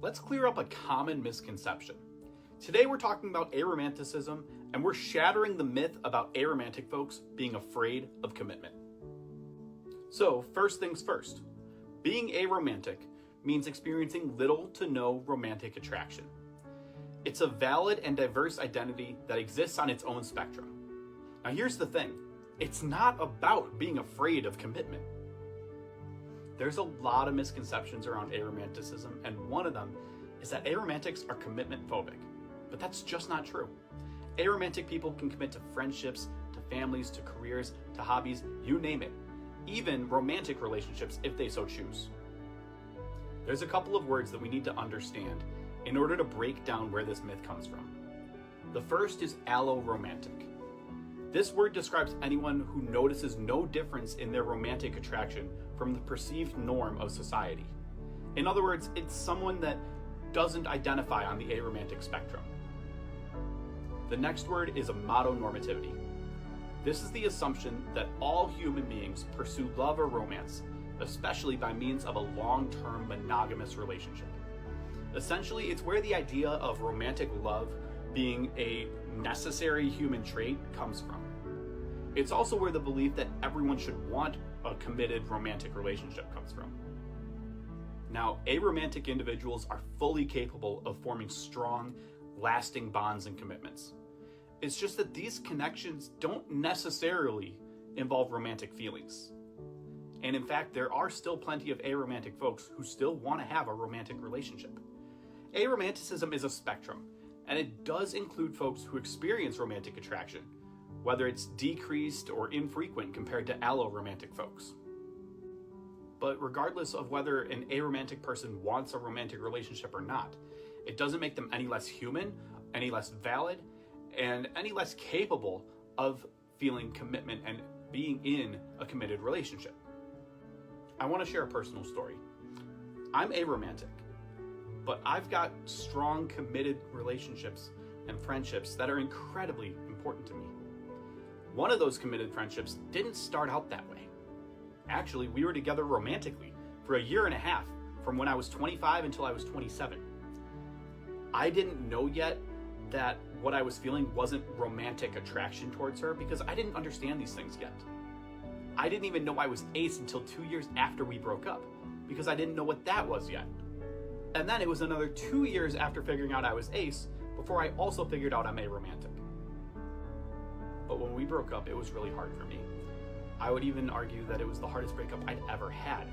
let's clear up a common misconception. Today we're talking about aromanticism, and we're shattering the myth about aromantic folks being afraid of commitment. So, first things first. Being aromantic means experiencing little to no romantic attraction. It's a valid and diverse identity that exists on its own spectrum. Now here's the thing, it's not about being afraid of commitment. There's a lot of misconceptions around aromanticism, and one of them is that aromantics are commitment phobic, but that's just not true. Aromantic people can commit to friendships, to families, to careers, to hobbies, you name it, even romantic relationships if they so choose. There's a couple of words that we need to understand in order to break down where this myth comes from. The first is alloromantic. This word describes anyone who notices no difference in their romantic attraction from the perceived norm of society. In other words, it's someone that doesn't identify on the aromantic spectrum. The next word is amatonormativity. This is the assumption that all human beings pursue love or romance, especially by means of a long-term monogamous relationship. Essentially, it's where the idea of romantic love being a necessary human trait comes from. It's also where the belief that everyone should want a committed romantic relationship comes from. Now, aromantic individuals are fully capable of forming strong, lasting bonds and commitments. It's just that these connections don't necessarily involve romantic feelings. And in fact, there are still plenty of aromantic folks who still want to have a romantic relationship. Aromanticism is a spectrum, and it does include folks who experience romantic attraction, whether it's decreased or infrequent compared to alloromantic folks. But regardless of whether an aromantic person wants a romantic relationship or not, it doesn't make them any less human, any less valid, and any less capable of feeling commitment and being in a committed relationship. I want to share a personal story. I'm aromantic, but I've got strong committed relationships and friendships that are incredibly important to me. One of those committed friendships didn't start out that way. Actually, we were together romantically for a year and a half, from when I was 25 until I was 27. I didn't know yet that what I was feeling wasn't romantic attraction towards her because I didn't understand these things yet. I didn't even know I was ace until 2 years after we broke up because I didn't know what that was yet. And then it was another 2 years after figuring out I was ace before I also figured out I'm aromantic. But when we broke up, it was really hard for me. I would even argue that it was the hardest breakup I'd ever had,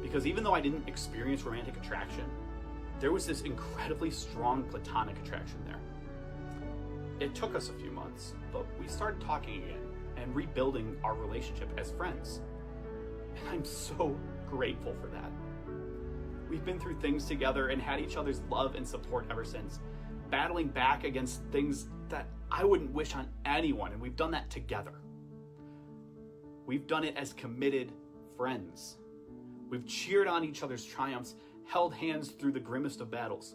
because even though I didn't experience romantic attraction, there was this incredibly strong platonic attraction there. It took us a few months, but we started talking again and rebuilding our relationship as friends. And I'm so grateful for that. We've been through things together and had each other's love and support ever since, battling back against things that I wouldn't wish on anyone, and we've done that together. We've done it as committed friends. We've cheered on each other's triumphs, held hands through the grimmest of battles.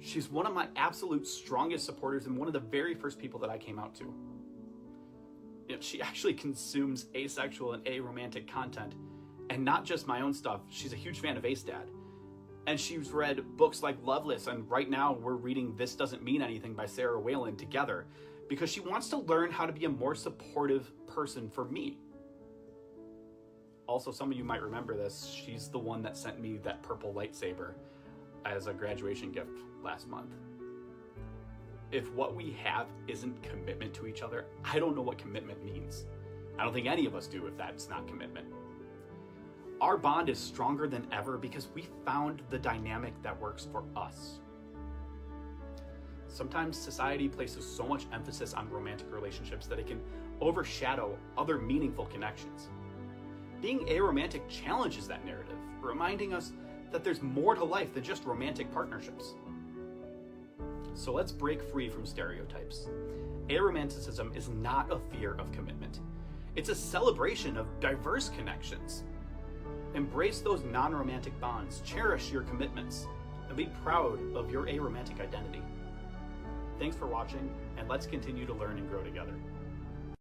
She's one of my absolute strongest supporters and one of the very first people that I came out to. She actually consumes asexual and aromantic content, and not just my own stuff. She's a huge fan of Ace Dad. And she's read books like Loveless, and right now we're reading This Doesn't Mean Anything by Sarah Whalen together because she wants to learn how to be a more supportive person for me. Also, some of you might remember this. She's the one that sent me that purple lightsaber as a graduation gift last month. If what we have isn't commitment to each other, I don't know what commitment means. I don't think any of us do if that's not commitment. Our bond is stronger than ever because we found the dynamic that works for us. Sometimes society places so much emphasis on romantic relationships that it can overshadow other meaningful connections. Being aromantic challenges that narrative, reminding us that there's more to life than just romantic partnerships. So let's break free from stereotypes. Aromanticism is not a fear of commitment. It's a celebration of diverse connections. Embrace those non-romantic bonds, cherish your commitments, and be proud of your aromantic identity. Thanks for watching, and let's continue to learn and grow together.